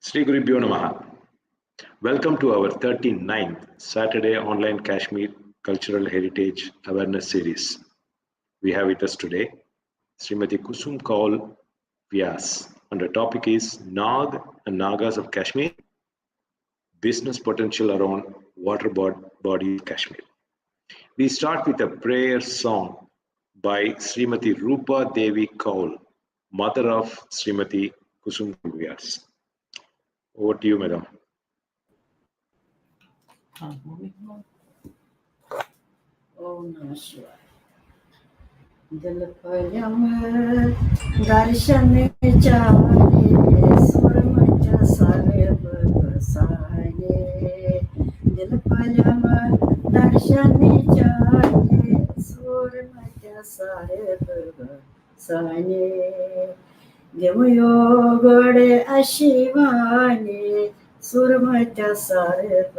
Sri Gurubhyo Namaha. Welcome to our 39th Saturday Online Kashmir Cultural Heritage Awareness Series. We have with us today Srimati Kusum Kaull Vyass, and the topic is Naag and Naagas of Kashmir, business potential around water body Kashmir. We start with a prayer song by Srimati Rupa Devi Kaull, mother of Srimati Kusum Kaull Vyass. Over to you, madam. Om Namah Shivaya. Dil payam darshan chahe surmach sarb saye. Dil payam darshan chahe surmach sarb saye. Devayo gode ashivane surmach sarb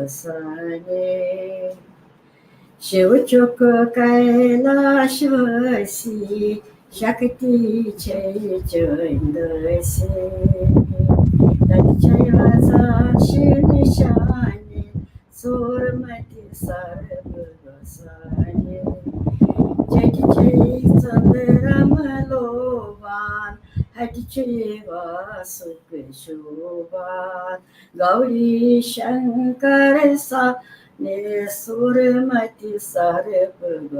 saye. Shiv चुक कैलाशवासी शक्ति जय चंदसे तक्षयवासी निशाने सूरमति सर्व वसाने जय जय चंद्रम लोवान हट जय वासुक शोभान गौरी शंकर सा ने सुरमति सर्व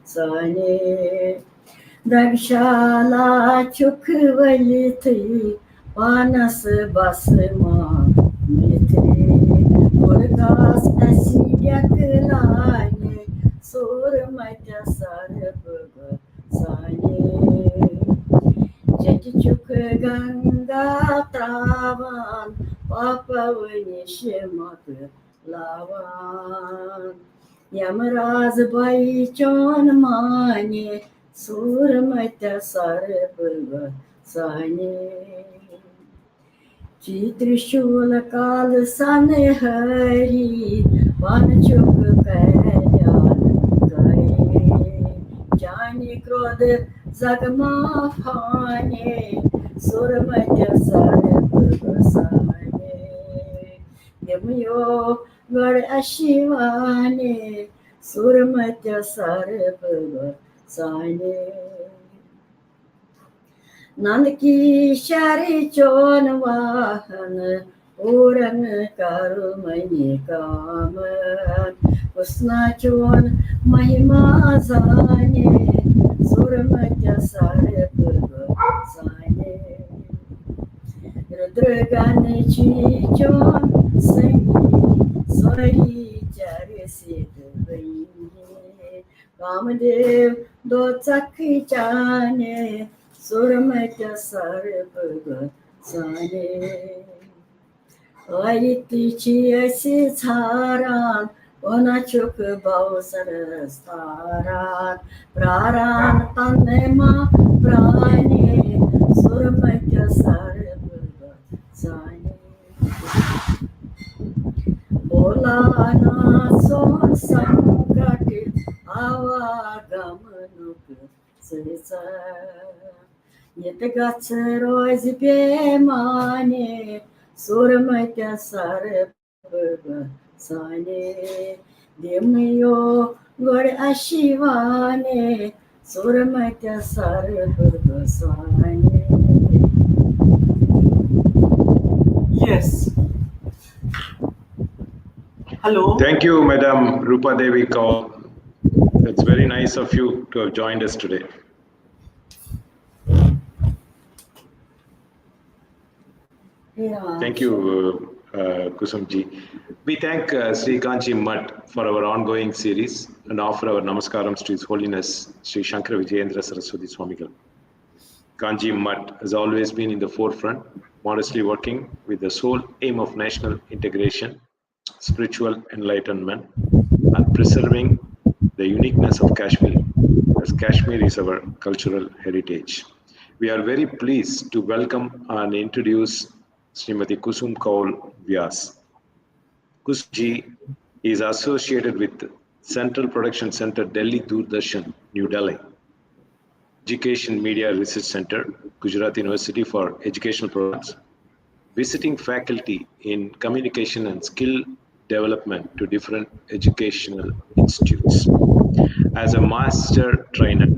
सने दक्षाला चुखवली थी पानस बस मिथे मुर्गास असियक लाने सुरमति सर्व सने जट चुक गंगा त्रावान पापवनि शिमक लावान यमराज भाई चौन माने सूरमत सर्व साने त्रिशूल काल सन हरि वन चुक कल्याण करे जाने क्रोध जगमा फाने सूरमत सर्व साने यमयो गढ़ अशिवाने सुरमत सर्व साने नंद की शरी चोन वाहन पूरन करुमणि काम उसना चोन महिमा जाने सुरमत सर्व साने रुद्रगण ची चोन संगी स्वरी चर सिद्ध वही कामदेव दो चक्की जाने सुरमत सर्व साने आयतीची असी छारान ओना चुक बावसर स्थारान प्रारान तन्ने मा प्राणे सुरमत सर्व साने बोलाना सोन संकट आवागमनुक सरिसा यत गच्छ रोज बेमाने सुरमत सर्व साने देमयो गढ़ अशिवाने सुरमत सर्व साने. Yes. Hello. Thank you, Madam Rupa Devi Kaull. It's very nice of you to have joined us today. Yeah. Thank you, Kusumji. We thank Sri Kanchi Mutt for our ongoing series and offer our namaskarams to His Holiness Sri Shankara Vijayendra Saraswati Swamigal. Kanchi Mutt has always been in the forefront, modestly working with the sole aim of national integration, spiritual enlightenment, and preserving the uniqueness of Kashmir, as Kashmir is our cultural heritage. We are very pleased to welcome and introduce Srimati Kusum Kaull Vyass. Kusumji is associated with Central Production Center, Delhi Doordarshan, New Delhi, Education Media Research Center, Gujarat University for Educational Programs, visiting faculty in communication and skill development to different educational institutes. As a master trainer,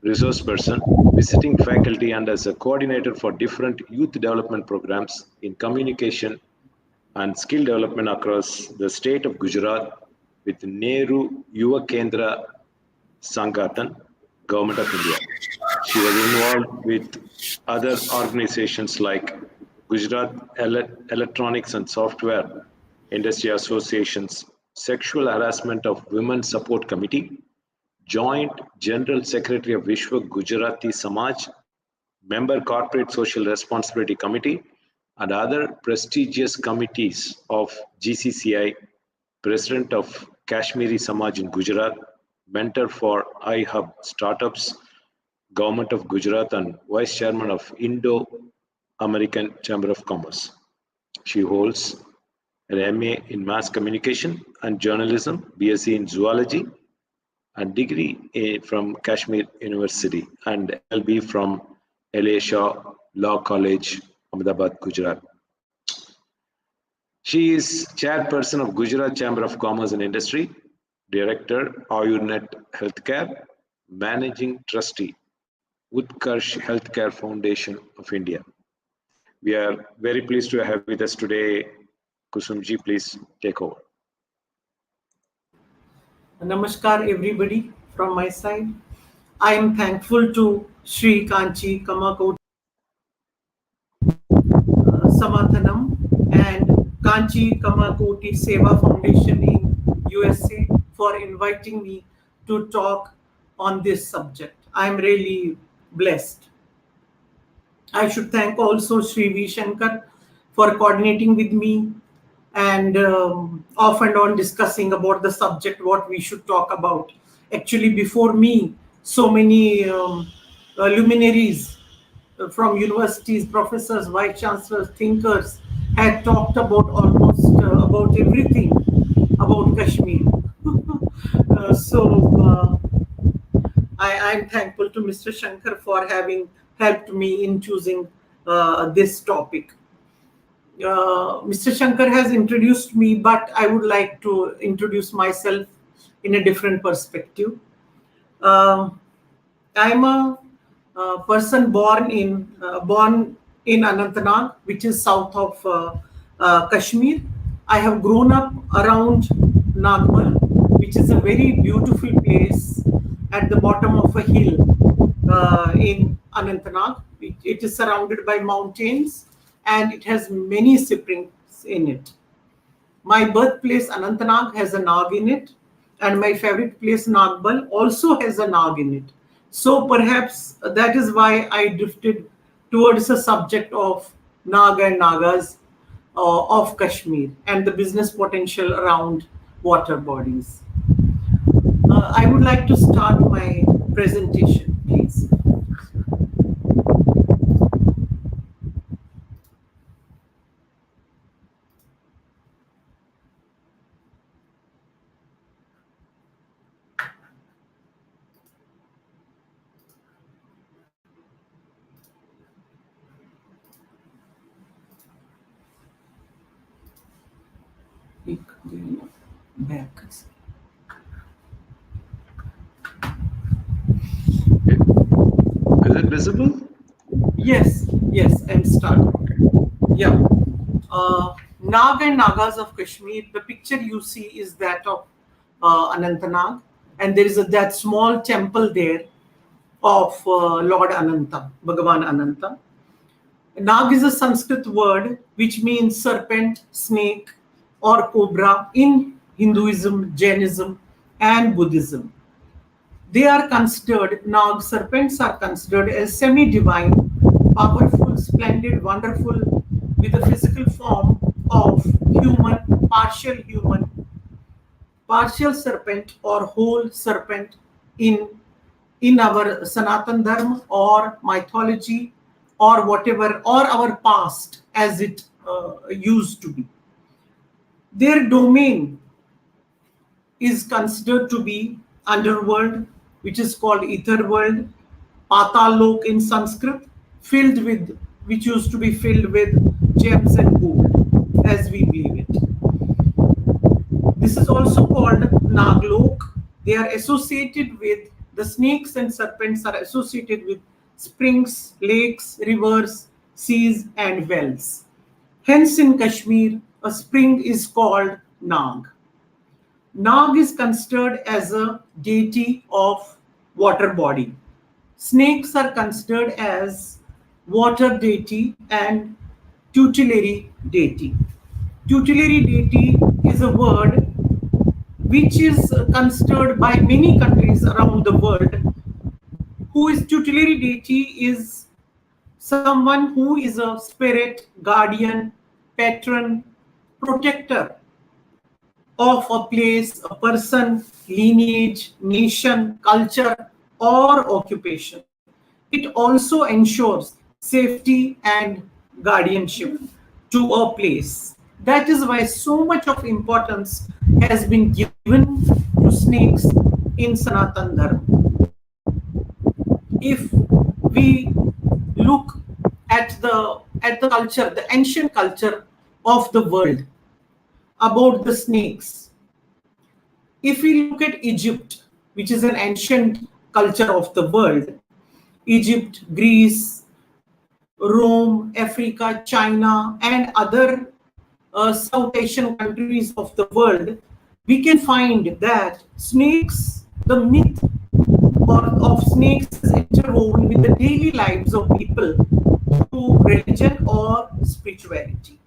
resource person, visiting faculty, and as a coordinator for different youth development programs in communication and skill development across the state of Gujarat with Nehru Yuva Kendra Sangathan, Government of India. She was involved with other organizations like Gujarat Electronics and Software Industry Association's Sexual Harassment of Women Support Committee, Joint General Secretary of Vishwa Gujarati Samaj, Member Corporate Social Responsibility Committee, and other prestigious committees of GCCI, President of Kashmiri Samaj in Gujarat, Mentor for iHub Startups, Government of Gujarat, and Vice Chairman of Indo-American Chamber of Commerce. She holds an MA in Mass Communication and Journalism, BSc in Zoology, and degree from Kashmir University, and LLB from LA Shaw Law College, Ahmedabad, Gujarat. She is Chairperson of Gujarat Chamber of Commerce and Industry, Director, Ayurnet Healthcare, Managing Trustee, Utkarsh Healthcare Foundation of India. We are very pleased to have with us today. Kusumji, please take over. Namaskar, everybody, from my side. I am thankful to Sri Kanchi Kamakoti Samathanam and Kanchi Kamakoti Seva Foundation in USA for inviting me to talk on this subject. I am really blessed. I should thank also Sri V. Shankar for coordinating with me and off and on discussing about the subject, what we should talk about. Actually, before me, so many luminaries from universities, professors, vice chancellors, thinkers had talked about almost about everything about Kashmir. I'm thankful to Mr. Shankar for having helped me in choosing this topic. Mr. Shankar has introduced me, but I would like to introduce myself in a different perspective. I'm a person born in Anantnag, which is south of Kashmir. I have grown up around Naag, which is a very beautiful place at the bottom of a hill in Anantnag. It is surrounded by mountains and it has many springs in it. My birthplace Anantnag has a Naag in it, and my favorite place Nagbal also has a Naag in it. So perhaps that is why I drifted towards the subject of Naag and Naagas of Kashmir and the business potential around water bodies. I would like to start my presentation, please. Back. Is it visible? Yes, I'm starting. Yeah. Naag and Naagas of Kashmir, the picture you see is that of Anantnag, and there is that small temple there of Lord Ananta, Bhagavan Ananta. Naag is a Sanskrit word which means serpent, snake, or cobra in Hinduism, Jainism, and Buddhism. They are considered, Naag serpents are considered as semi-divine, powerful, splendid, wonderful, with a physical form of human, partial serpent or whole serpent in our Sanatan Dharma or mythology or whatever, or our past as it used to be. Their domain is considered to be underworld, which is called ether world, Patal Lok in Sanskrit, which used to be filled with gems and gold, as we believe it. This is also called Naglok. They are associated with, the snakes and serpents are associated with springs, lakes, rivers, seas, and wells. Hence, in Kashmir, a spring is called Naag. Naag is considered as a deity of water body. Snakes are considered as water deity and tutelary deity. Tutelary deity is a word which is considered by many countries around the world. Who is tutelary deity is someone who is a spirit, guardian, patron, protector of a place, a person, lineage, nation, culture, or occupation. It also ensures safety and guardianship to a place. That is why so much of importance has been given to snakes in Sanatan Dharma. If we look at the culture, the ancient culture of the world about the snakes, if we look at Egypt, which is an ancient culture of the world, Egypt, Greece, Rome, Africa, China, and other South Asian countries of the world, we can find that snakes, the myth of snakes is interwoven with the daily lives of people through religion or spirituality.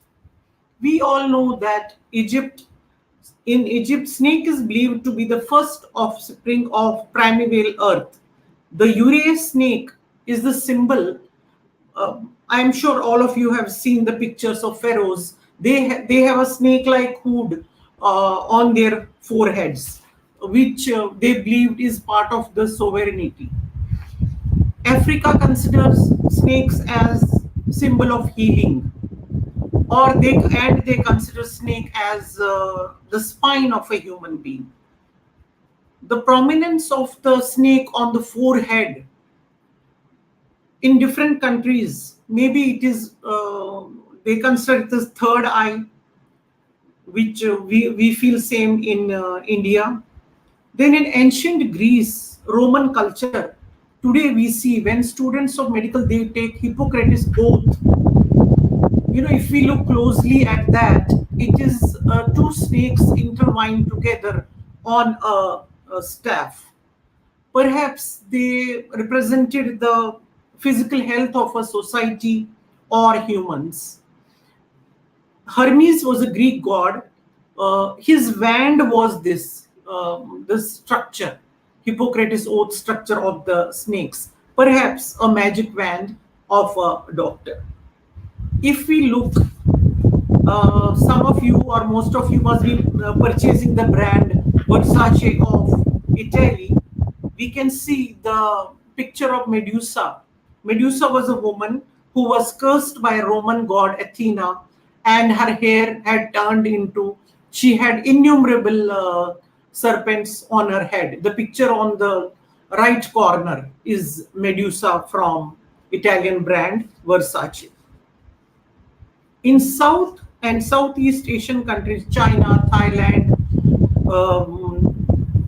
We all know that in Egypt, snake is believed to be the first offspring of primeval earth. The uraeus snake is the symbol. I'm sure all of you have seen the pictures of pharaohs. They have a snake-like hood on their foreheads, which they believed is part of the sovereignty. Africa considers snakes as symbol of healing, or they consider snake as the spine of a human being. The prominence of the snake on the forehead in different countries, maybe it is they consider it as third eye, which we feel same in India. Then in ancient Greece, Roman culture, today we see when students of medical, they take Hippocrates oath. You know, if we look closely at that, it is two snakes intertwined together on a staff. Perhaps they represented the physical health of a society or humans. Hermes was a Greek god. His wand was this structure, Hippocrates oath structure of the snakes, perhaps a magic wand of a doctor. If we look, some of you or most of you must be purchasing the brand Versace of Italy. We can see the picture of Medusa. Medusa was a woman who was cursed by a Roman god Athena, and her hair had turned into, she had innumerable serpents on her head. The picture on the right corner is Medusa from Italian brand Versace. In South and Southeast Asian countries, China, Thailand,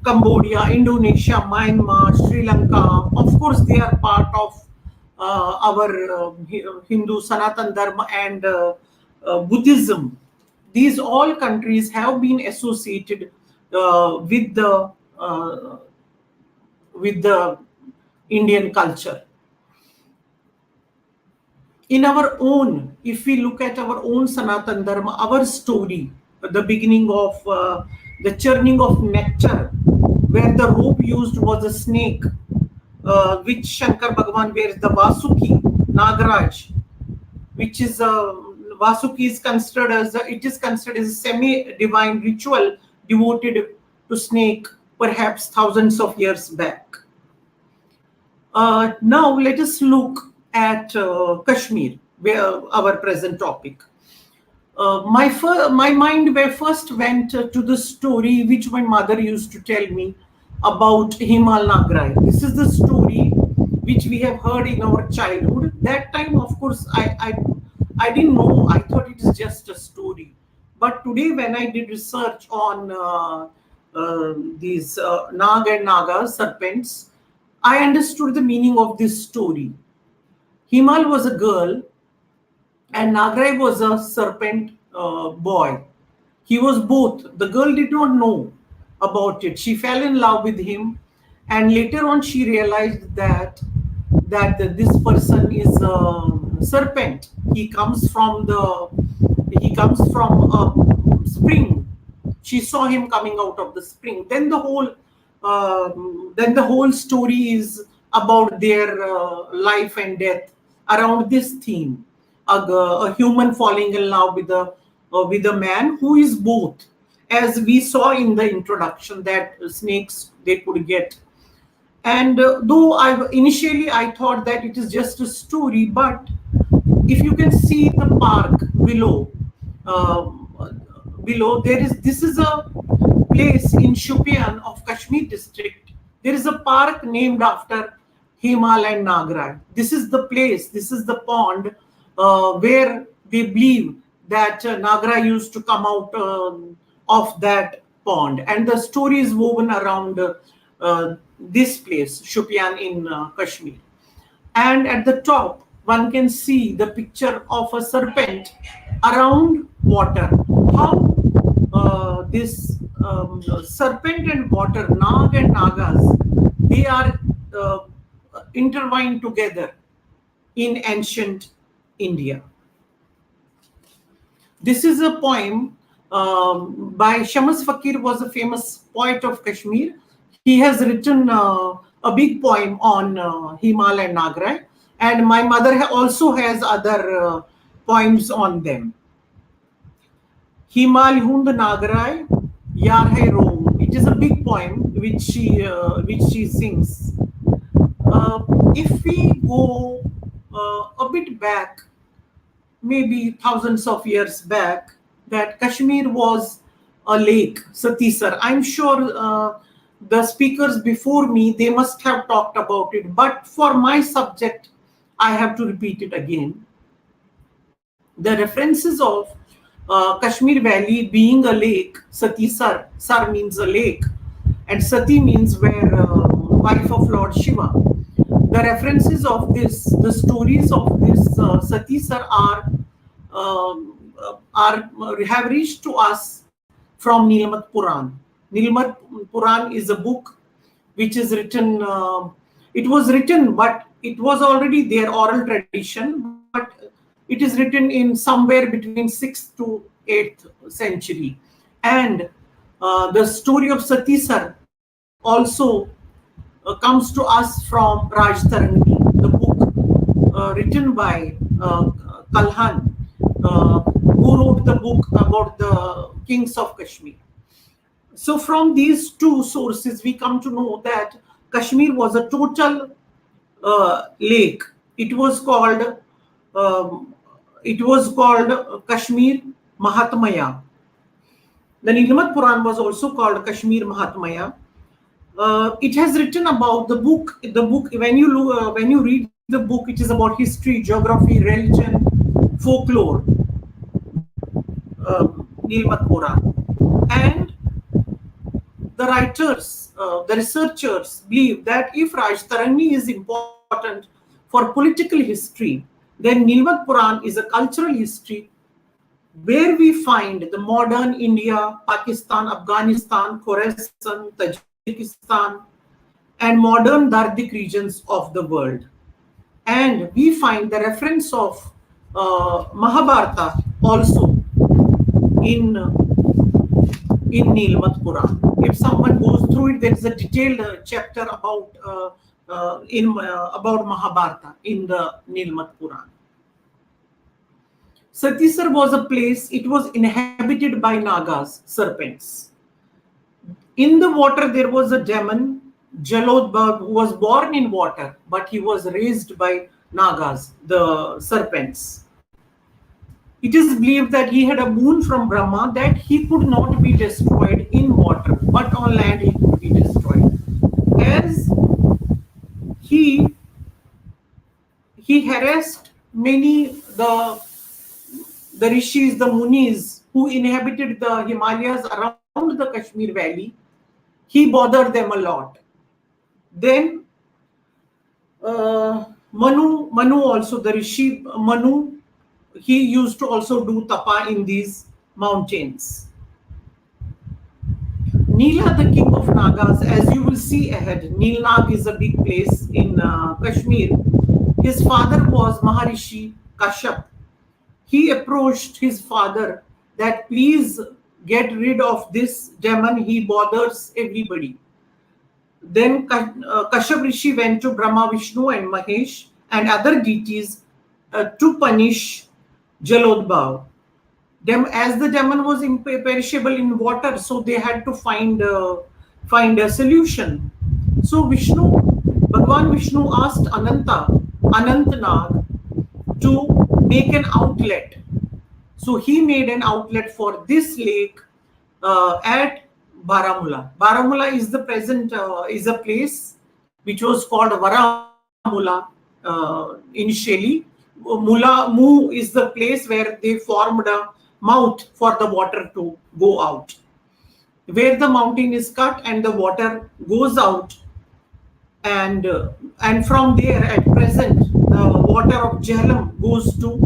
Cambodia, Indonesia, Myanmar, Sri Lanka, of course, they are part of our Hindu Sanatan Dharma and Buddhism. These all countries have been associated with the Indian culture. In our own, if we look at our own Sanatan Dharma, our story, the beginning of the churning of nectar, where the rope used was a snake, which Shankar Bhagavan wears, the Vasuki, Nagaraj, which is Vasuki is considered as a semi-divine ritual devoted to snake, perhaps thousands of years back. Now let us look at Kashmir, where our present topic. My mind first went to the story which my mother used to tell me about Himal Nagrai. This is the story which we have heard in our childhood. That time, of course, I didn't know. I thought it is just a story. But today, when I did research on these Naag and Naagas, serpents, I understood the meaning of this story. Himal was a girl and Nagrai was a serpent boy. He was both. The girl did not know about it. She fell in love with him, and later on she realized that this person is a serpent. He comes from a spring. She saw him coming out of the spring. Then the whole story is about their life and death around this theme. A human falling in love with a man who is both, as we saw in the introduction, that snakes they could get. And though initially I thought that it is just a story, but if you can see the park below, this is a place in Shupian of Kashmir district. There is a park named after Himal and Nagrai. This is the place, this is the pond where they believe that Nagrai used to come out of that pond. And the story is woven around this place, Shupian in Kashmir. And at the top, one can see the picture of a serpent around water. How this serpent and water, Naag and Naagas, they are intertwined together in ancient India. This is a poem by Shams Fakir, was a famous poet of Kashmir. He has written a big poem on Himal and Nagrai, and my mother also has other poems on them. Himal Hund Nagrai Yar Hai Rom. It is a big poem which she sings. If we go a bit back, maybe thousands of years back, that Kashmir was a lake, Satisar. I'm sure the speakers before me, they must have talked about it, but for my subject, I have to repeat it again. The references of Kashmir Valley being a lake, Satisar, Sar means a lake, and Sati means where wife of Lord Shiva. The references of this, the stories of this Satisar have reached to us from Nilmat Puran. Nilmat Puran is a book which is written. It was written, but it was already their oral tradition. But it is written in somewhere between 6th to 8th century, and the story of Satisar also comes to us from Raj Tarangi, the book written by Kalhan, who wrote the book about the kings of Kashmir. So from these two sources, we come to know that Kashmir was a total lake. It was called Kashmir Mahatmaya. The Nilmat Puran was also called Kashmir Mahatmaya. It has written about the book. The book, when you read the book, it is about history, geography, religion, folklore. Nilmat Puran, and the writers, the researchers believe that if Rajtarani is important for political history, then Nilmat Puran is a cultural history where we find the modern India, Pakistan, Afghanistan, Khorasan, Tajikistan, and modern Dardik regions of the world. And we find the reference of Mahabharata also in Nilmat Puran. If someone goes through it, there is a detailed chapter about Mahabharata in the Nilmat Puran. Satisar was a place, it was inhabited by Naagas, serpents. In the water there was a demon, Jalodbab, who was born in water, but he was raised by Naagas, the serpents. It is believed that he had a boon from Brahma that he could not be destroyed in water, but on land he could be destroyed. As he harassed many, the the rishis, the munis who inhabited the Himalayas around the Kashmir Valley, he bothered them a lot. Then Manu also, the rishi Manu, he used to also do tapa in these mountains. Neela, the king of Nagas, as you will see ahead, Nag is a big place in Kashmir. His father was Maharishi Kashyap. He approached his father that please get rid of this demon, he bothers everybody. Then Kashyap Rishi went to Brahma, Vishnu and Mahesh and other deities to punish Jalodbhav. As the demon was imperishable in water, so they had to find a solution. So Bhagwan Vishnu asked Anant Nag, to make an outlet. So he made an outlet for this lake at Baramulla. Baramulla is the present is a place which was called Varamulla initially. Mu is the place where they formed a mouth for the water to go out, where the mountain is cut and the water goes out, and from there at present the water of Jhelum goes to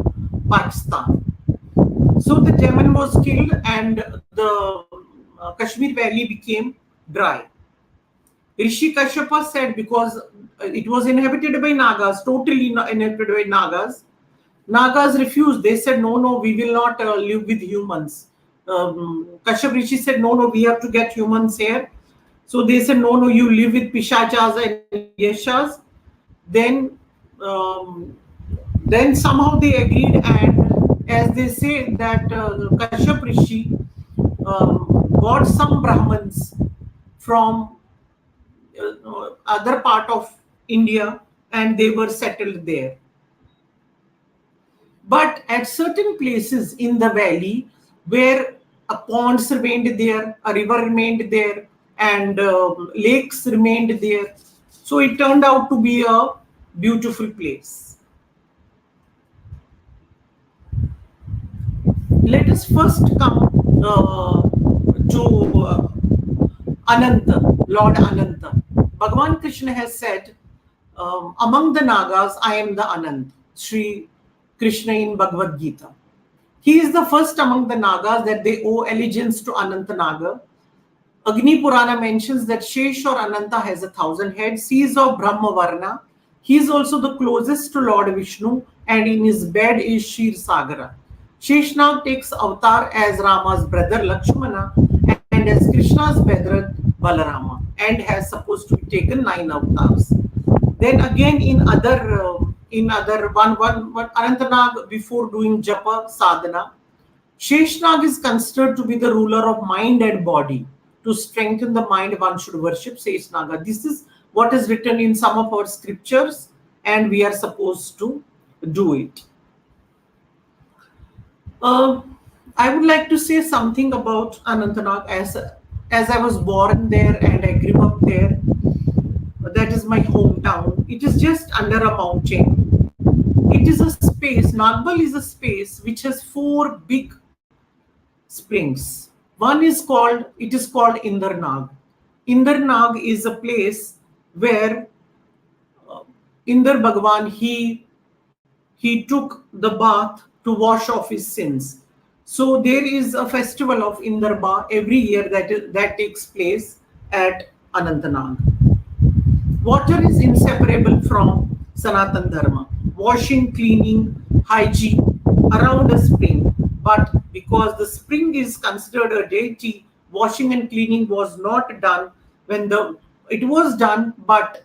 Pakistan. So the demon was killed and the Kashmir Valley became dry. Rishi Kashyapa said because it was inhabited by Nagas, totally inhabited by Nagas. Nagas refused. They said, no, we will not live with humans. Kashyap Rishi said, no, we have to get humans here. So they said, no, you live with Pishachas and Yashas. Then somehow they agreed, and as they say that Kashyap Rishi got some Brahmins from other part of India and they were settled there. But at certain places in the valley where a ponds remained there, a river remained there, and lakes remained there, so it turned out to be a beautiful place. Let us first come to Ananta, Lord Ananta. Bhagavan Krishna has said, among the Nagas, I am the Anant, Sri Krishna in Bhagavad Gita. He is the first among the Nagas that they owe allegiance to Ananta Naga. Agni Purana mentions that Shesh or Ananta has 1,000 heads. He is of Brahma Varna. He is also the closest to Lord Vishnu, and in his bed is Shir Sagara. Sheshnag takes avatar as Rama's brother Lakshmana and as Krishna's brother Balarama, and has supposed to be taken 9 avatars. Then again in other one Anantanag, before doing japa sadhana, Sheshnag is considered to be the ruler of mind and body. To strengthen the mind, one should worship Sheshnaga. This is what is written in some of our scriptures, and we are supposed to do it. I would like to say something about Anantnag as I was born there and I grew up there. That is my hometown. It is just under a mountain. It is a space. Nagbal is a space which has 4 big springs. One is called Indar Nag. Indar Nag is a place where Indar Bhagwan, he took the bath to wash off his sins. So there is a festival of Indarba every year that takes place at Anantnag. Water is inseparable from Sanatan Dharma. Washing, cleaning, hygiene around a spring. But because the spring is considered a deity, washing and cleaning was not done it was done, but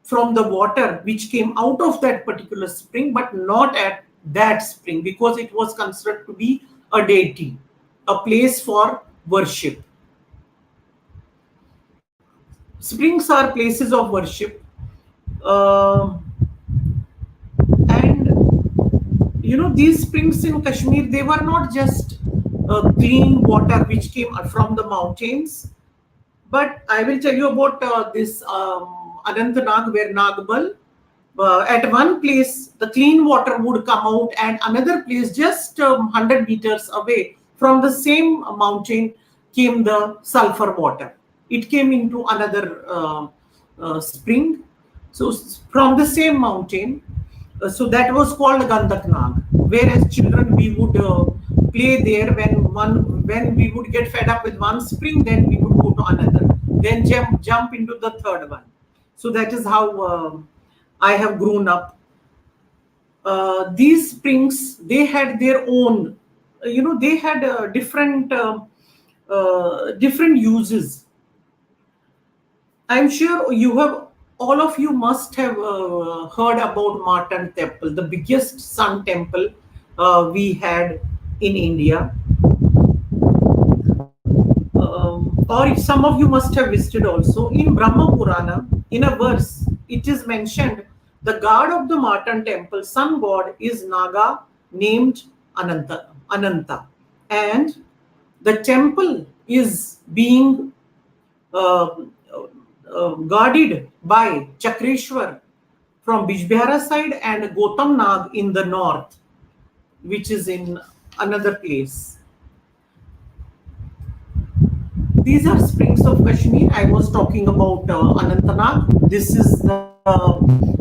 from the water which came out of that particular spring, but not at that spring, because it was considered to be a deity, a place for worship. Springs are places of worship, and these springs in Kashmir, they were not just clean water which came from the mountains, but I will tell you about this Anantnag, where Nagbal, at one place the clean water would come out, and another place just 100 meters away from the same mountain came the sulfur water. It came into another spring. So from the same mountain, so that was called Gandak Naag. Whereas children, we would play there when we would get fed up with one spring, then we would go to another, then jump into the third one. So that is how I have grown up. These springs, they had their own, they had different uses. I'm sure all of you must have heard about Martin Temple, the biggest sun temple we had in India. Or some of you must have visited also. In Brahma Purana, in a verse, it is mentioned the god of the Martin temple, sun god, is Naga named Ananta. And the temple is being guarded by Chakreshwar from Bijbihara side and Gautam Nag in the north, which is in another place. These are springs of Kashmir. I was talking about Anantnag. This is the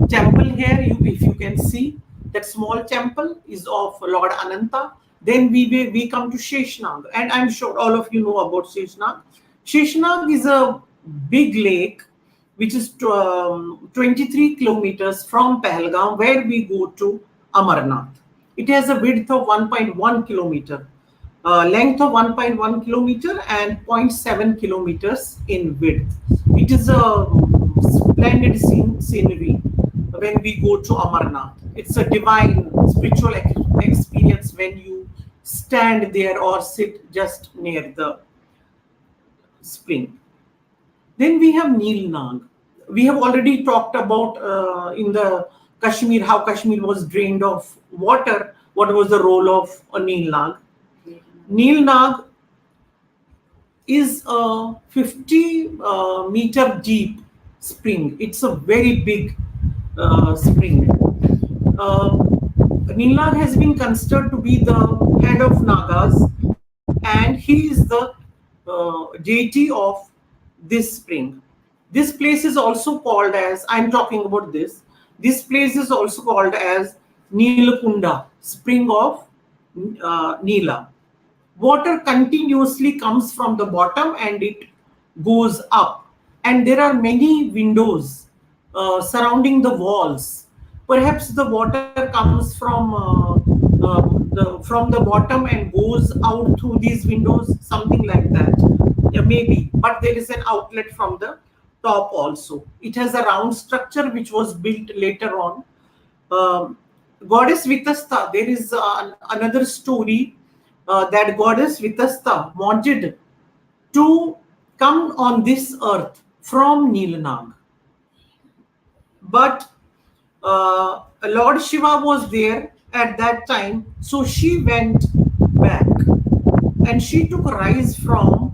temple here. If you can see, that small temple is of Lord Ananta. Then we come to Sheshnag, and I'm sure all of you know about Sheshnag. Sheshnag is a big lake which is 23 kilometers from Pahalgam, where we go to Amarnath. It has a width of 1.1 kilometer. Length of 1.1 kilometer and 0.7 kilometers in width. It is a splendid scenery when we go to Amarnath. It's a divine spiritual experience when you stand there or sit just near the spring. Then we have Neel Nag. We have already talked about in the Kashmir, how Kashmir was drained of water. What was the role of a Neel Nag? Neel Nag is a 50 meter deep spring. It's a very big spring. Neel Nag has been considered to be the head of Naagas, and he is the deity of this spring. This place is also called as, I'm talking about this place is also called as Neelakunda, spring of Neela. Water continuously comes from the bottom and it goes up, and there are many windows surrounding the walls. Perhaps the water comes from the bottom and goes out through these windows, something like that. Yeah, maybe, but there is an outlet from the top also. It has a round structure which was built later on. Goddess Vitasta, there is another story that goddess Vitasta wanted to come on this earth from Neelnag. But Lord Shiva was there at that time, so she went back and she took rise from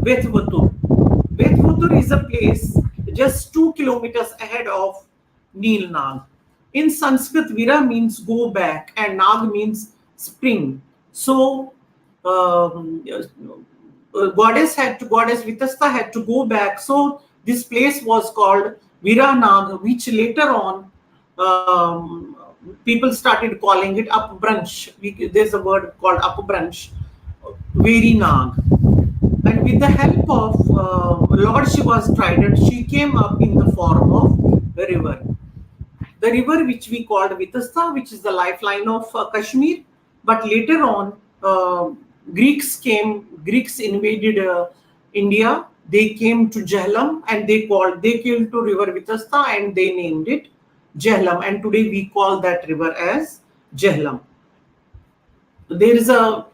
Vethvatur. Vethvatur is a place just 2 kilometers ahead of Neelnag. In Sanskrit, Vira means go back and Nag means spring. So goddess Vitasta had to go back. So this place was called Viranag, which later on people started calling it Upbranch. There's a word called Upbranch, Verinag. And with the help of Lord Shiva's trident, she came up in the form of a river. The river which we called Vitasta, which is the lifeline of Kashmir. But later on, Greeks invaded India. They came to Jhelum and they came to river Vitasta and they named it Jhelum. And today we call that river as Jhelum. There is a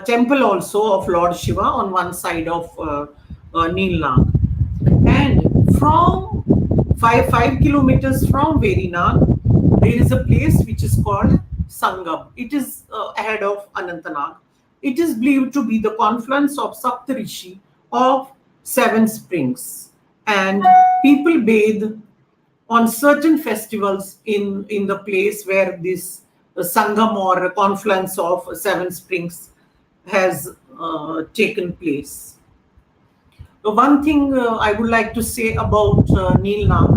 temple also of Lord Shiva on one side of Neelnag. And from 5 kilometers from Verinag, there is a place which is called Sangam. It is ahead of Anantnag. It is believed to be the confluence of Saptarishi of 7 springs. And people bathe on certain festivals in the place where this Sangam or confluence of 7 springs has taken place. The one thing I would like to say about Neel Naag,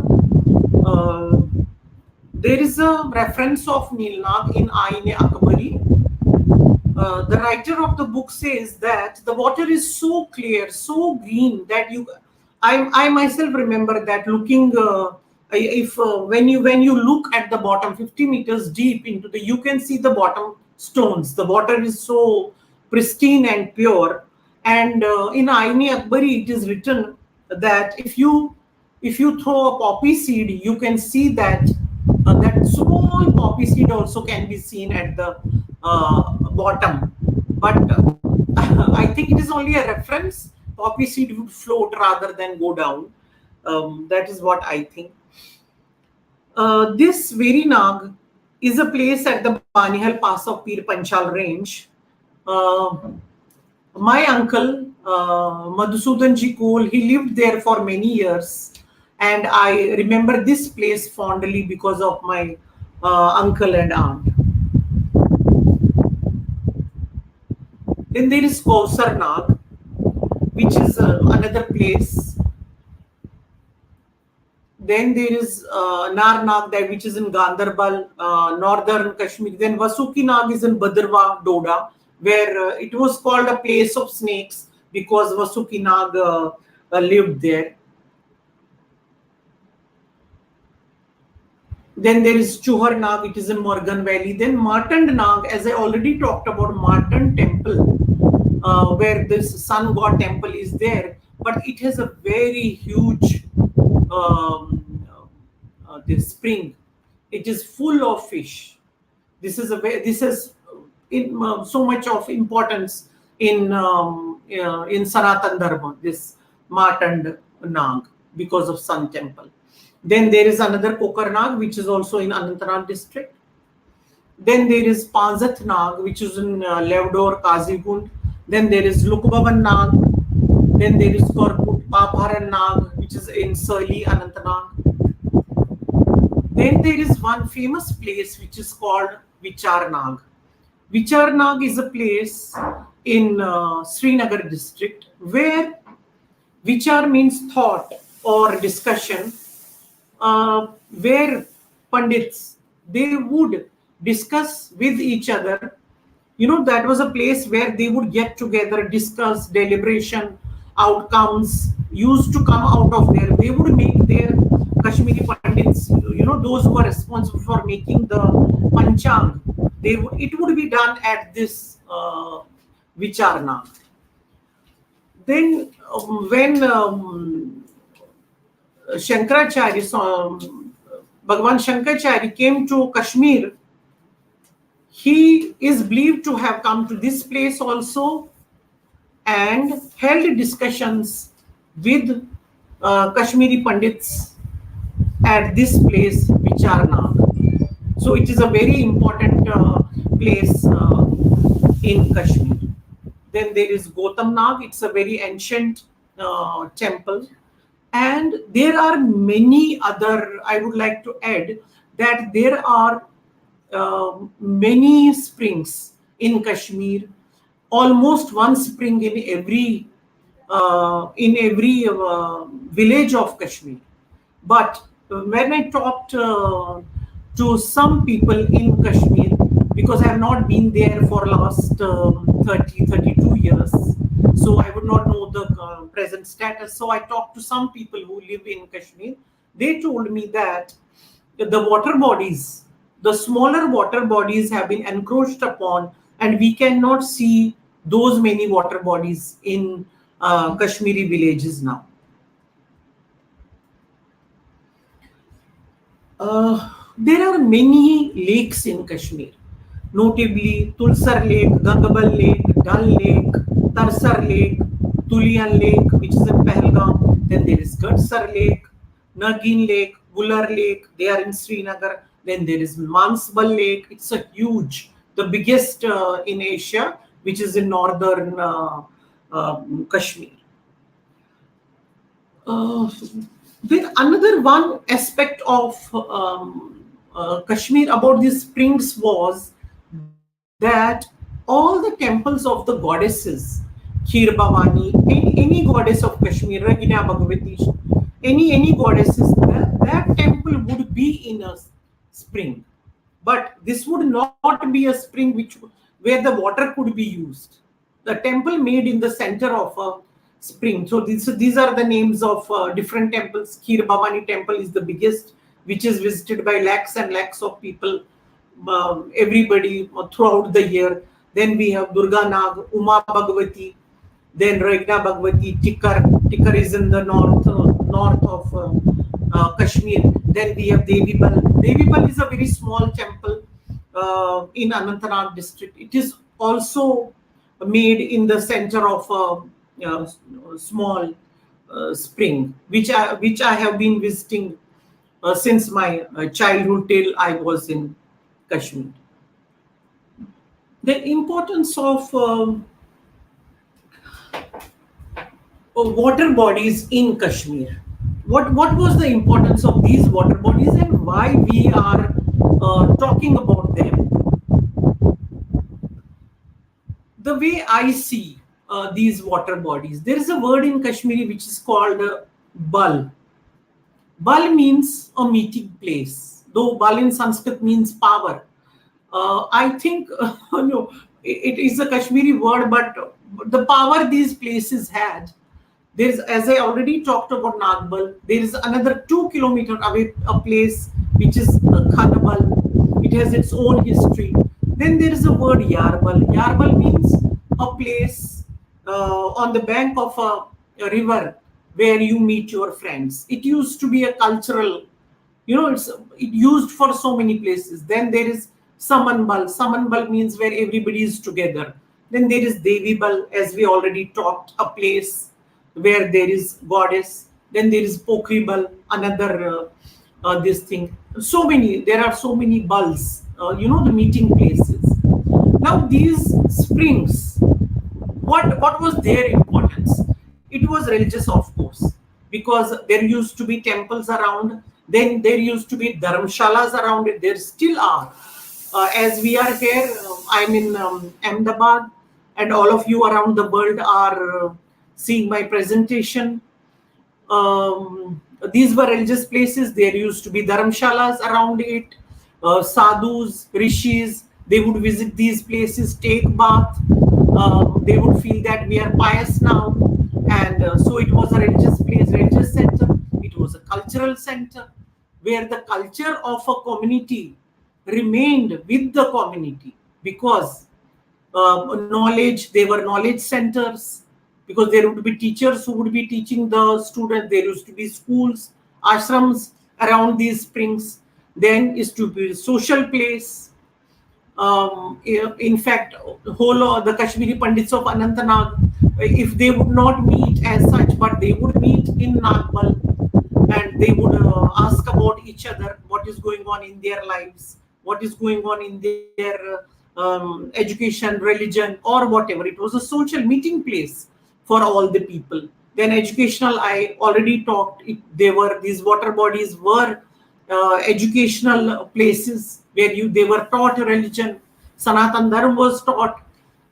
there is a reference of Neel Naag in Ayne Akbari. The writer of the book says that the water is so clear, so green that I myself remember that looking, when you look at the bottom 50 meters deep into you can see the bottom stones. The water is so pristine and pure. And in Ayni Akbari, it is written that if you throw a poppy seed, you can see that that small poppy seed also can be seen at the bottom. But I think it is only a reference. Poppy seed would float rather than go down. That is what I think. This very Naag is a place at the Banihal Pass of Pir Panchal range. My uncle, Madhusudan Ji Kaull, he lived there for many years. And I remember this place fondly because of my uncle and aunt. Then there is Kausar Naag, which is another place. Then there is Nar Naag, which is in Gandarbal, northern Kashmir. Then Vasuki Naag is in Bhadrawa, Doda, where it was called a place of snakes because Vasuki Naag lived there. Then there is Chuhar Naag, it is in Morgan Valley. Then Martand Naag, as I already talked about, Martand Temple, where this sun god temple is there, but it has a very huge this spring. It is full of fish. This is so much of importance in Sanatan Dharma, this Martand Naag, because of Sun Temple. Then there is another Kokar Naag, which is also in Anantnag district. Then there is Panzat Naag, which is in Levdor, Kazigund. Then there is Lukbavan Naag. Then there is Korput Papharan Naag, which is in Surli, Anantnag. Then there is one famous place which is called Vichar Naag. Vichar Naag is a place in Srinagar district where Vichar means thought or discussion, where Pandits, they would discuss with each other. That was a place where they would get together, discuss, deliberation, outcomes used to come out of there. They would make their Kashmiri Pandits, those who are responsible for making the Panchang, it would be done at this Vichar Naag. Then when Bhagwan Shankaracharya came to Kashmir, he is believed to have come to this place also and held discussions with Kashmiri Pandits at this place, Vichar Naag. So it is a very important place in Kashmir. Then there is Gautam Naag. It's a very ancient temple. And there are many other, I would like to add that there are many springs in Kashmir, almost one spring in every village of Kashmir. But when I talked to some people in Kashmir, because I have not been there for last 32 years, so I would not know the present status. So I talked to some people who live in Kashmir. They told me that the water bodies, the smaller water bodies have been encroached upon, and we cannot see those many water bodies in Kashmiri villages now. There are many lakes in Kashmir, notably Tulsar Lake, Gangabal Lake, Dal Lake, Tarsar Lake, Tulian Lake, which is in Pahalgam. Then there is Gadsar Lake, Nagin Lake, Bular Lake, they are in Srinagar. Then there is Mansbal Lake. It's a huge, the biggest in Asia, which is in northern Kashmir. Then another one aspect of Kashmir about these springs was that all the temples of the goddesses, Kheer Bhavani, any goddess of Kashmir, Ragina Bhagavati, any goddesses, that temple would be in a spring. But this would not be a spring where the water could be used. The temple made in the center of a spring. So these are the names of different temples. Kheer Bhavani temple is the biggest, which is visited by lakhs and lakhs of people, everybody throughout the year. Then we have Durga Naag, Uma Bhagavati, then Regna Bhagavati, Tikar. Tikar is in the north of Kashmir. Then we have Devi Bal. Devi Bal is a very small temple in Anantnag district. It is also made in the center of a small spring, which I have been visiting since my childhood till I was in Kashmir. The importance of water bodies in Kashmir. What was the importance of these water bodies and why we are talking about them? The way I see these water bodies, there is a word in Kashmiri which is called Bal. Bal means a meeting place, though Bal in Sanskrit means power. I think no, it is a Kashmiri word, but the power these places had. There's, as I already talked about Nagbal, there is another 2 kilometers away a place which is Khanabal. It has its own history. Then there is a word Yarbal. Yarbal means a place on the bank of a river where you meet your friends. It used to be a cultural, it used for so many places. Then there is Samanbal. Samanbal means where everybody is together. Then there is Devibal, as we already talked, a place where there is goddess. Then there is Pokribal, another this thing. So many, there are so many Bals, the meeting places. Now these springs, what was their importance? It was religious, of course, because there used to be temples around. Then there used to be dharamshalas around it. There still are. As we are here, I'm in Ahmedabad, and all of you around the world are seeing my presentation. These were religious places. There used to be dharamshalas around it. Sadhus, rishis, they would visit these places, take bath. They would feel that we are pious now. And so it was a religious place, religious center. It was a cultural center where the culture of a community remained with the community, because knowledge, they were knowledge centers, because there would be teachers who would be teaching the students. There used to be schools, ashrams around these springs. Then is to be a social place. In fact, whole the Kashmiri Pandits of Anantnag, if they would not meet as such, but they would meet in Nagbal, and they would ask about each other, what is going on in their lives, what is going on in their education, religion, or whatever. It was a social meeting place for all the people. Then educational, I already talked. These water bodies were educational places where they were taught religion. Sanatan Dharma was taught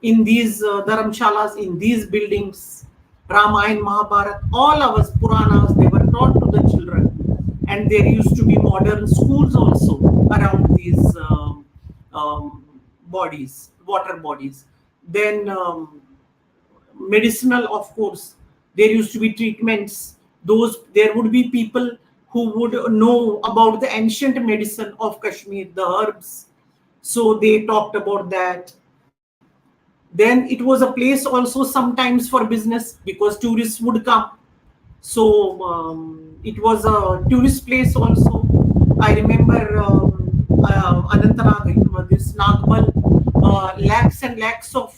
in these dharamshalas, in these buildings. Ramayana, Mahabharata, all our Puranas, they were taught to the children. And there used to be modern schools also around these bodies, water bodies. Then medicinal, of course, there used to be treatments. There would be people who would know about the ancient medicine of Kashmir, the herbs. So they talked about that. Then it was a place also sometimes for business, because tourists would come. So it was a tourist place also. I remember Anantnag, this Nagbal, lakhs and lakhs of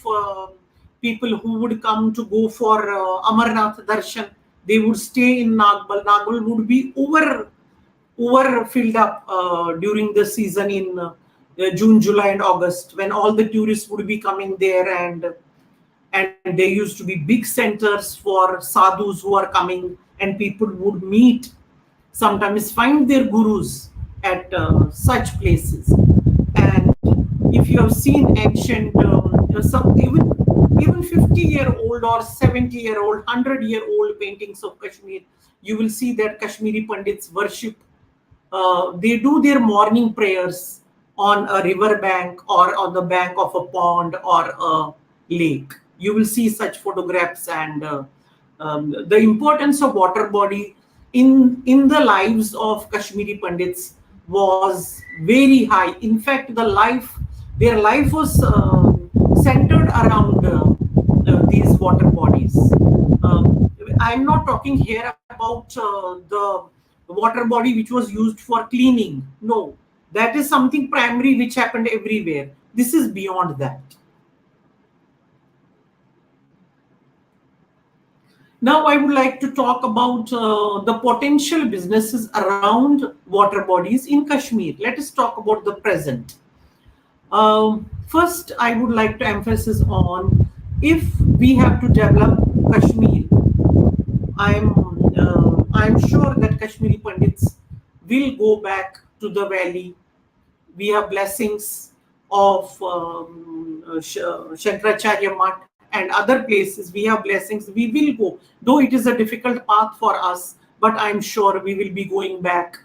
people who would come to go for Amarnath Darshan. They would stay in Nagbal. Nagbal would be over filled up during the season in June, July, and August, when all the tourists would be coming there, and there used to be big centers for sadhus who are coming, and people would meet sometimes find their gurus at such places. And if you have seen ancient, some even 50-year-old or 70-year-old, 100-year-old paintings of Kashmir, you will see that Kashmiri Pandits worship. They do their morning prayers on a river bank or on the bank of a pond or a lake. You will see such photographs, and the importance of water body in the lives of Kashmiri Pandits was very high. In fact, their life was centered around these water bodies. I'm not talking here about the water body which was used for cleaning. No, that is something primary which happened everywhere. This is beyond that. Now I would like to talk about the potential businesses around water bodies in Kashmir. Let us talk about the present. First, I would like to emphasize on, if we have to develop Kashmir, I'm sure that Kashmiri Pandits will go back to the valley. We have blessings of Shankaracharya Mutt and other places. We have blessings. We will go, though it is a difficult path for us, but I'm sure we will be going back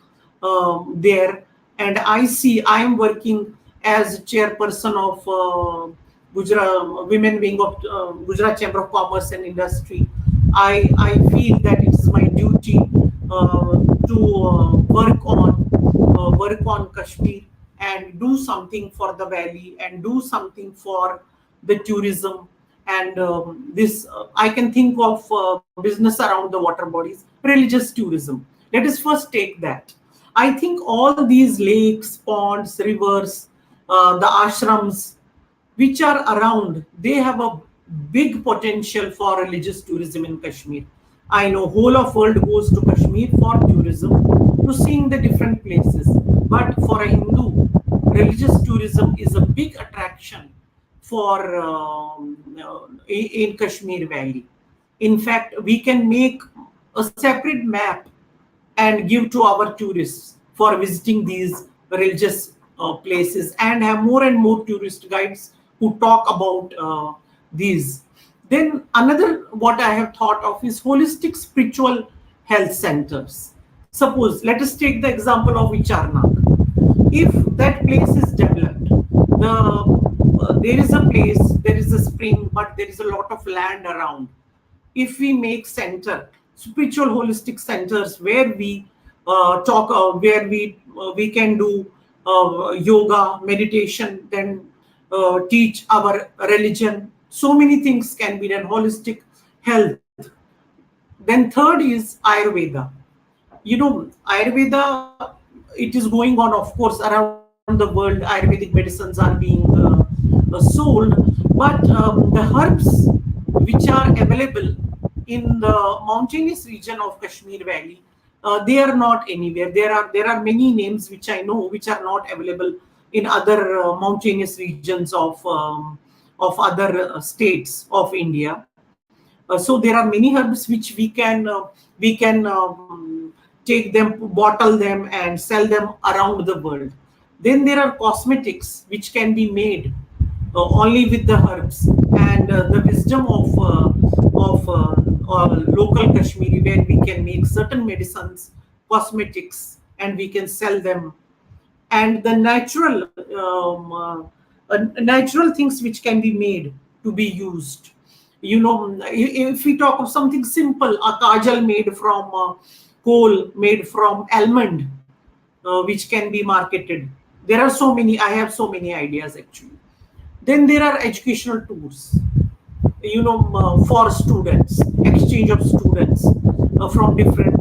there. And I am working as chairperson of Gujarat Women Wing of Gujarat Chamber of Commerce and Industry. I feel that it is my duty to work on Kashmir and do something for the valley and do something for the tourism. And this I can think of business around the water bodies, religious tourism. Let us first take that. I think all these lakes, ponds, rivers, the ashrams which are around, they have a big potential for religious tourism in Kashmir. I know whole of world goes to Kashmir for tourism, to seeing the different places. But for a Hindu, religious tourism is a big attraction for in Kashmir Valley. In fact, we can make a separate map and give to our tourists for visiting these religious places, and have more and more tourist guides who talk about these. Then another what I have thought of is holistic spiritual health centers. Suppose, let us take the example of Naag. If that place is developed, there is a place, there is a spring, but there is a lot of land around. If we make spiritual holistic centers where we where we can do yoga, meditation, then teach our religion. So many things can be done, holistic health. Then third is Ayurveda. Ayurveda, it is going on, of course, around the world. Ayurvedic medicines are being sold, but the herbs which are available in the mountainous region of Kashmir Valley, they are not anywhere. There are many names which I know which are not available in other mountainous regions of other states of India. So there are many herbs which we can take them, bottle them, and sell them around the world. Then there are cosmetics which can be made only with the herbs, and the wisdom of local Kashmiri, where we can make certain medicines, cosmetics, and we can sell them. And the natural things which can be made to be used. If we talk of something simple, a kajal made from Kaull, made from almond, which can be marketed. There are so many. I have so many ideas actually. Then there are educational tours, for students, exchange of students from different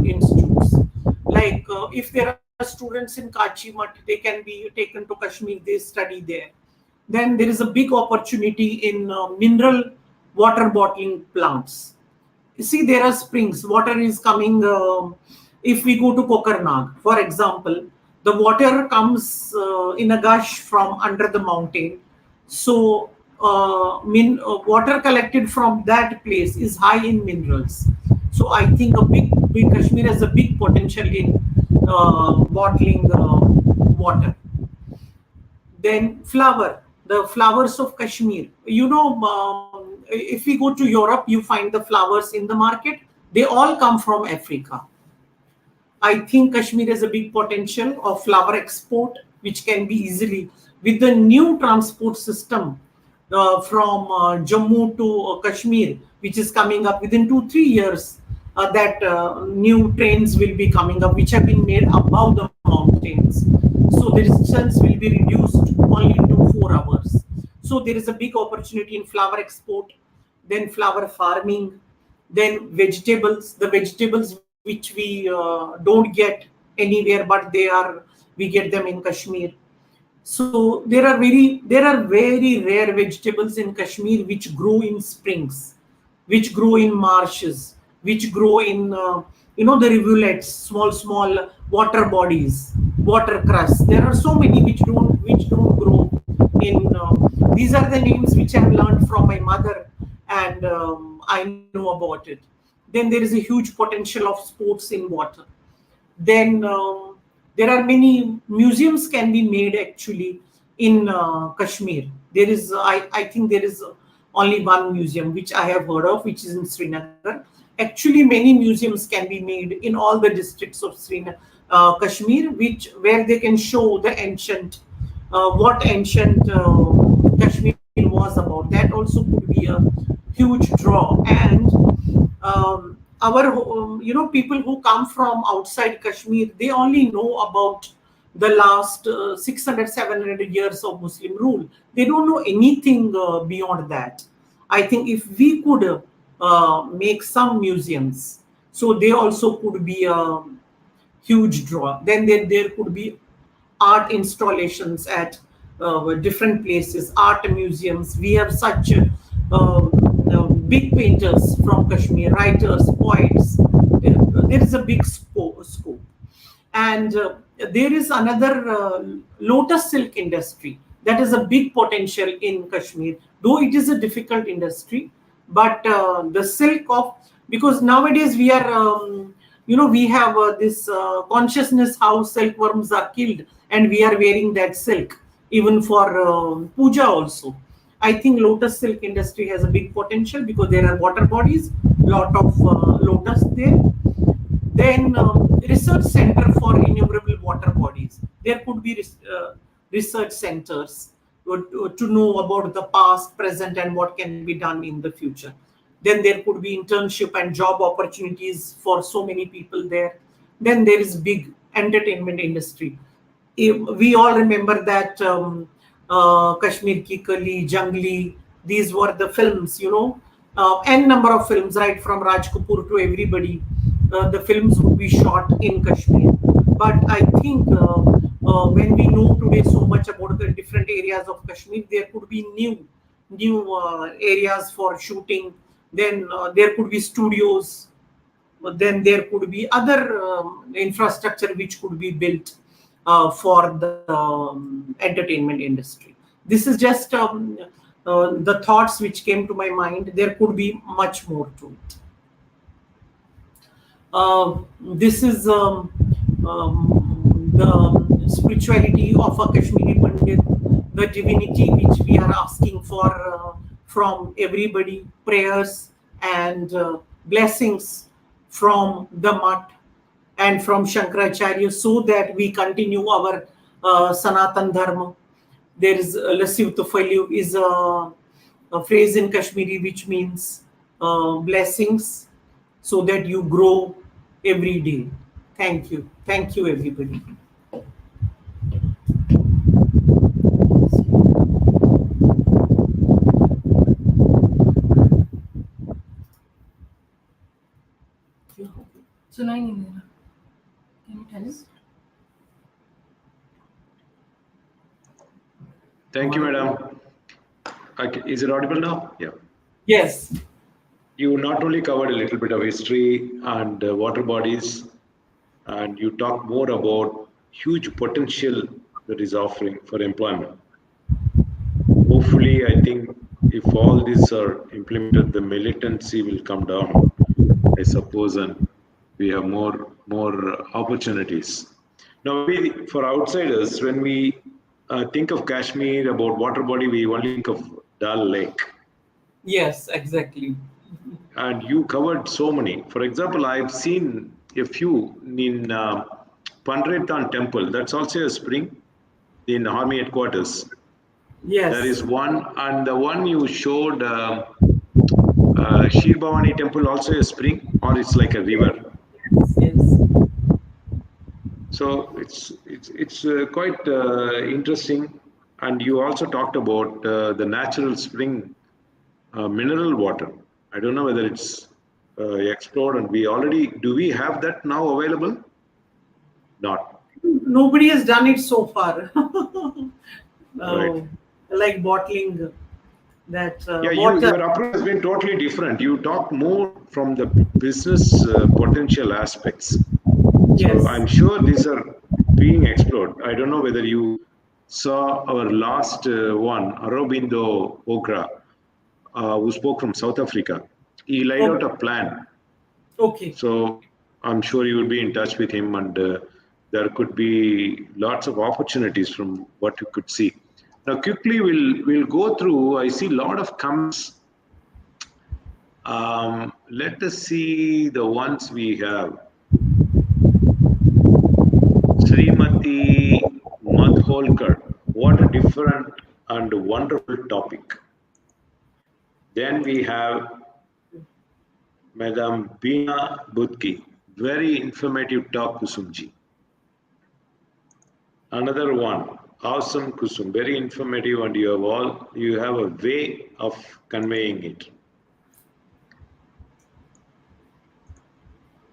institutes. Like if there are students in Kachi Mutt, they can be taken to Kashmir, they study there. Then there is a big opportunity in mineral water bottling plants. You see, there are springs, water is coming. If we go to Naag, for example, the water comes in a gush from under the mountain. So water collected from that place is high in minerals. So I think big Kashmir has a big potential in bottling water. Then the flowers of Kashmir. If we go to Europe, you find the flowers in the market. They all come from Africa. I think Kashmir has a big potential of flower export, which can be easily with the new transport system from Jammu to Kashmir, which is coming up within 2-3 years. That new trains will be coming up, which have been made above the mountains. So the distance will be reduced only to 4 hours. So there is a big opportunity in flower export, then flower farming, then vegetables. The vegetables which we don't get anywhere, but we get them in Kashmir. So there are very rare vegetables in Kashmir which grow in springs, which grow in marshes, which grow in the rivulets, small water bodies, water crusts. There are so many which don't grow in. These are the names which I have learned from my mother, and I know about it. Then there is a huge potential of sports in water. Then there are many museums can be made actually in Kashmir. There is, I think there is only one museum which I have heard of, which is in Srinagar. Actually, many museums can be made in all the districts of Kashmir, where they can show the what ancient Kashmir was about. That also could be a huge draw. And our people who come from outside Kashmir, they only know about the last 600-700 years of Muslim rule. They don't know anything beyond that. I think if we could make some museums, so they also could be a huge draw. Then there could be art installations at different places, art museums. We have such big painters from Kashmir, writers, poets. There is a big scope. And there is another lotus silk industry that is a big potential in Kashmir, though it is a difficult industry. But the silk because nowadays we are, we have this consciousness how silkworms are killed, and we are wearing that silk even for puja also. I think lotus silk industry has a big potential because there are water bodies, lot of lotus there. Then research center for innumerable water bodies. There could be research centers to know about the past, present, and what can be done in the future. Then there could be internship and job opportunities for so many people there. Then there is big entertainment industry. We all remember that Kashmir Ki Kali, Jangli, these were the films, n number of films, right from Raj Kapoor to everybody. The films would be shot in Kashmir. But I think when we know today so much about the different areas of Kashmir, there could be new areas for shooting. Then there could be studios. Then there could be other infrastructure which could be built for the entertainment industry. This is just the thoughts which came to my mind. There could be much more to it. This is the spirituality of a Kashmiri Pandit, the divinity which we are asking for from everybody, prayers and blessings from the Mutt and from Shankaracharya, so that we continue our Sanatan Dharma. There is Lasiv Tufaliu is a phrase in Kashmiri which means blessings, so that you grow every day. Thank you. Thank you, everybody. सुनाई नहीं दे रहा. Can you tell us? Thank you, madam. Okay. Is it audible now? Yeah. Yes. You not only covered a little bit of history and water bodies, and you talk more about huge potential that is offering for employment. Hopefully, I think if all these are implemented, the militancy will come down I suppose, and we have more opportunities. Now, for outsiders, when we think of Kashmir, about water body, we only think of Dal Lake. Yes, exactly. And you covered so many. For example, I've seen a few in Panretan Temple. That's also a spring in Army headquarters. Yes. There is one, and the one you showed, Shir Bhavani Temple, also a spring, or it's like a river. Yes. So it's quite interesting. And you also talked about the natural spring mineral water. I don't know whether it's explored, and do we have that now available? Not. Nobody has done it so far. Right. Like bottling that Yeah, water. your approach has been totally different. You talk more from the business potential aspects. Yes. So I'm sure these are being explored. I don't know whether you saw our last one, Aurobindo Ogra, who spoke from South Africa. He laid out a plan. Okay. So I'm sure you will be in touch with him, and there could be lots of opportunities from what you could see. Now, quickly, we'll go through. I see a lot of comments. Let us see the ones we have. Srimati Madholkar, what a different and wonderful topic. Then we have Madam Bina Budki, very informative talk, Kusumji. Another one, awesome Kusum, very informative, and you have a way of conveying it.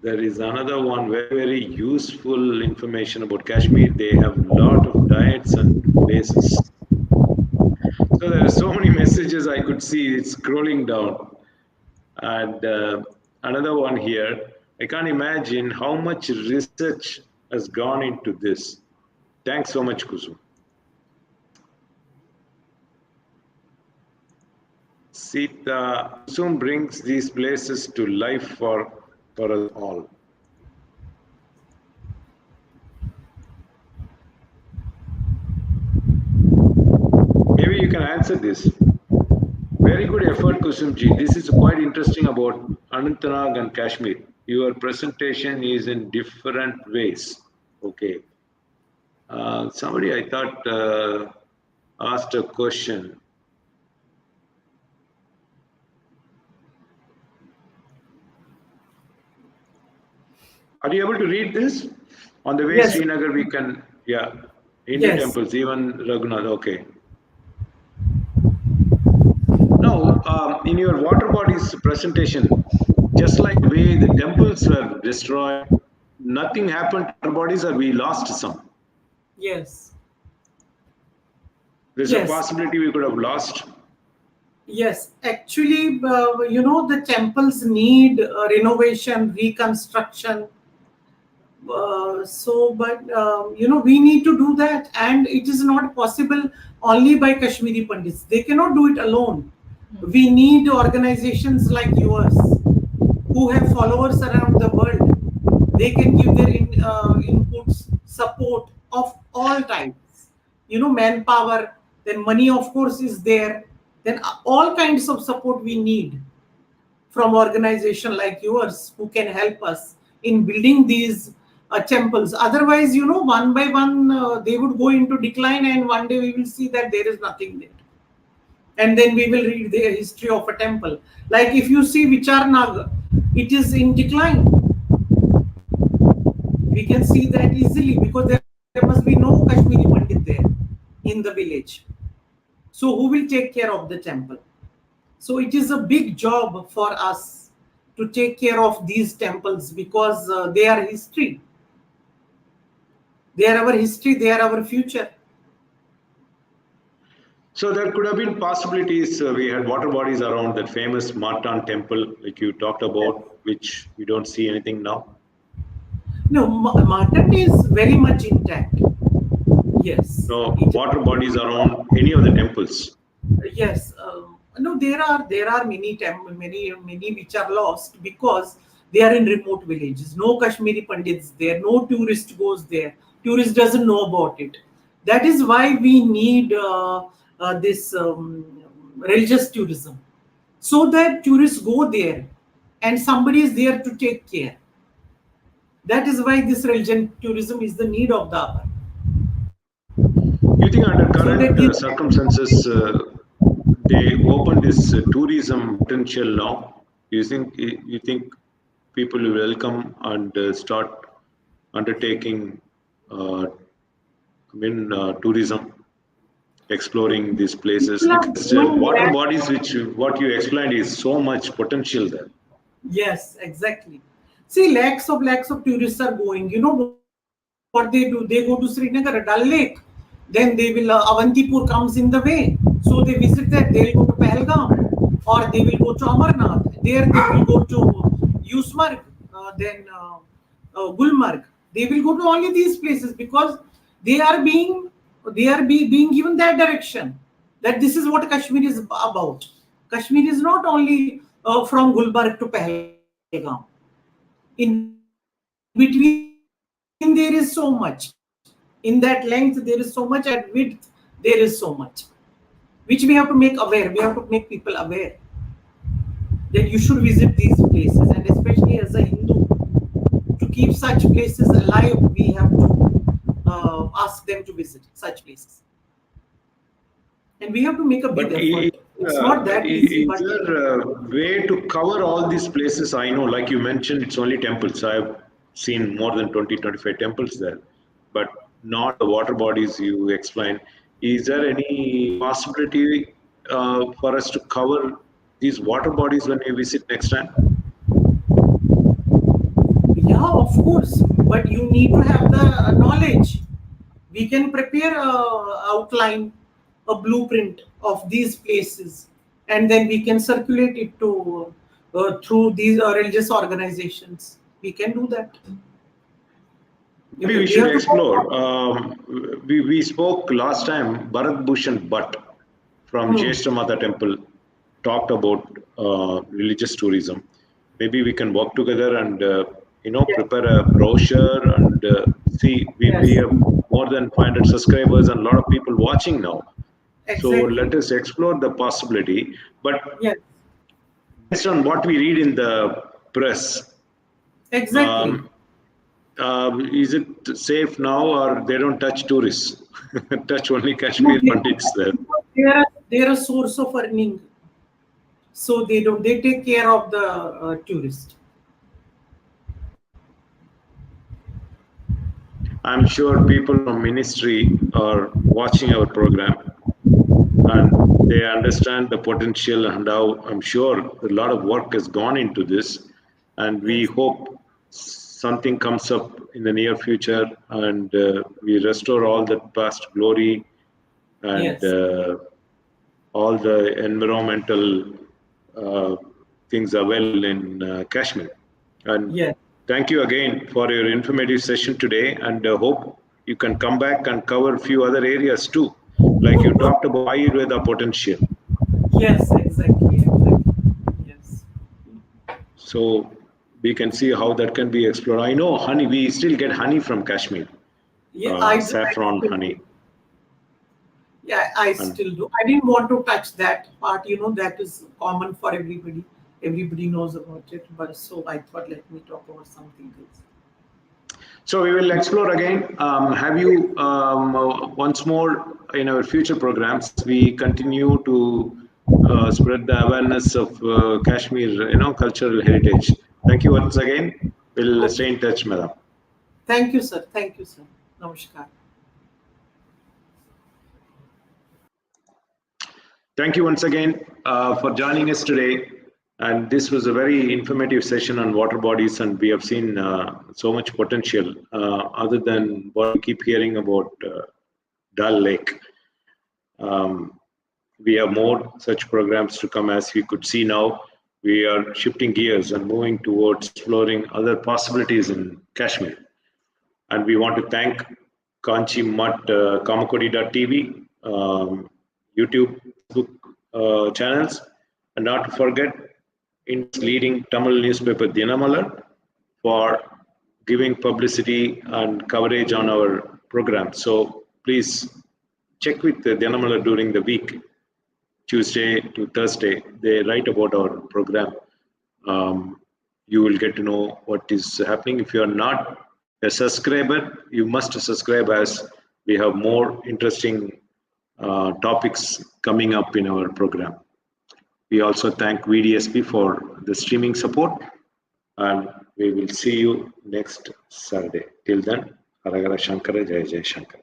There is another one, very useful information about Kashmir. They have a lot of diets and places. So there are so many messages I could see. It's scrolling down. And another one here. I can't imagine how much research has gone into this. Thanks so much, Kusum. Sita, Kusum brings these places to life for us all. Maybe you can answer this. Very good effort, Kusumji. This is quite interesting about Anantnag and Kashmir. Your presentation is in different ways. Okay. Somebody, I thought, asked a question. Are you able to read this? On the way, Yes. Srinagar, we can, yeah, Hindu Yes. temples, even Raghunath, okay. Now, in your water bodies presentation, just like the way the temples were destroyed, nothing happened to water bodies, or we lost some. Yes. There's Yes. a possibility we could have lost. Yes, actually, the temples need renovation, reconstruction. We need to do that, and it is not possible only by Kashmiri Pandits. They cannot do it alone. We need organizations like yours who have followers around the world. They can give their inputs, support of all types. Manpower, then money, of course, is there. Then all kinds of support we need from organization like yours who can help us in building these temples. Otherwise, one by one, they would go into decline, and one day we will see that there is nothing there. And then we will read the history of a temple. Like if you see Naag, it is in decline. We can see that easily because there must be no Kashmiri Pandit there in the village. So who will take care of the temple? So it is a big job for us to take care of these temples because they are history. They are our history, they are our future. So there could have been possibilities. We had water bodies around that famous Martan temple, like you talked about, which we don't see anything now. No, Martan is very much intact. Yes. No water bodies around any of the temples. Yes. No, there are many which are lost because They are in remote villages. No Kashmiri Pandits there. No tourist goes there. Tourist doesn't know about it. That is why we need this religious tourism, so that tourists go there and somebody is there to take care. That is why this religion tourism is the need of the hour. You think under current circumstances, they open this tourism potential now? You think people will welcome and start undertaking tourism, exploring these places? Because water bodies, which what you explained, is so much potential there. Yes, exactly. See, lakhs of tourists are going. You know what they do? They go to Srinagar, Dal Lake. Then they will, Avantipur comes in the way. So they visit that. They'll go to Pahalgam, or they will go to Amarnath. There they will go to Yusmarg, then Gulmarg. They will go to only these places because they are being given that direction, that this is what Kashmir is about. Kashmir is not only from Gulbarg to Pahalgam. In between there is so much. In that length there is so much. At width there is so much, which we have to make aware. We have to make people aware that you should visit these places, and especially as a Hindu, to keep such places alive, we have to ask them to visit such places. And we have to make a big effort. It's not that easy. Is there a way to cover all these places? I know, like you mentioned, it's only temples. I've seen more than 20-25 temples there, but not the water bodies you explained. Is there any possibility for us to cover these water bodies when we visit next time? Yeah, of course. But you need to have the knowledge. We can prepare a outline, a blueprint of these places, and then we can circulate it to through these religious organizations. We can do that. Maybe we should explore. We spoke last time. Bharat Bhushan Bhatt from Jeshta Mata Temple talked about religious tourism. Maybe we can work together and prepare a brochure and see. We have more than 500 subscribers and a lot of people watching now. Exactly. So let us explore the possibility. But based on what we read in the press, exactly. Is it safe now, or they don't touch tourists? Touch only Kashmir Pandits there. They are a source of earning, so they take care of the tourist. I'm sure people from ministry are watching our program, and they understand the potential and how I'm sure a lot of work has gone into this, and we hope something comes up in the near future and we restore all the past glory and all the environmental things are well in Kashmir. And thank you again for your informative session today, and hope you can come back and cover a few other areas too, like you talked about Ayurveda potential. Yes, exactly. Yes. So we can see how that can be explored. I know honey, we still get honey from Kashmir. Saffron honey. Yeah, I still do. I didn't want to touch that part, that is common for everybody. Everybody knows about it. But so I thought, let me talk about something else. So we will explore again. Have you once more in our future programs, we continue to spread the awareness of Kashmir, cultural heritage. Thank you once again. We'll stay in touch, madam. Thank you, sir. Thank you, sir. Namaskar. Thank you once again for joining us today. And this was a very informative session on water bodies, and we have seen so much potential other than what we keep hearing about Dal Lake. We have more such programs to come. As we could see now, we are shifting gears and moving towards exploring other possibilities in Kashmir. And we want to thank Kanchi Mutt, Kamakodi.tv, YouTube, Facebook channels, and not to forget India's leading Tamil newspaper Dinamalar, for giving publicity and coverage on our program. So please check with the Dinamalar during the week, Tuesday to Thursday. They write about our program. You will get to know what is happening. If you are not a subscriber, you must subscribe, as we have more interesting topics coming up in our program. We also thank VDSP for the streaming support, and we will see you next Saturday. Till then, Haragara Shankara, Jai Jai Shankara.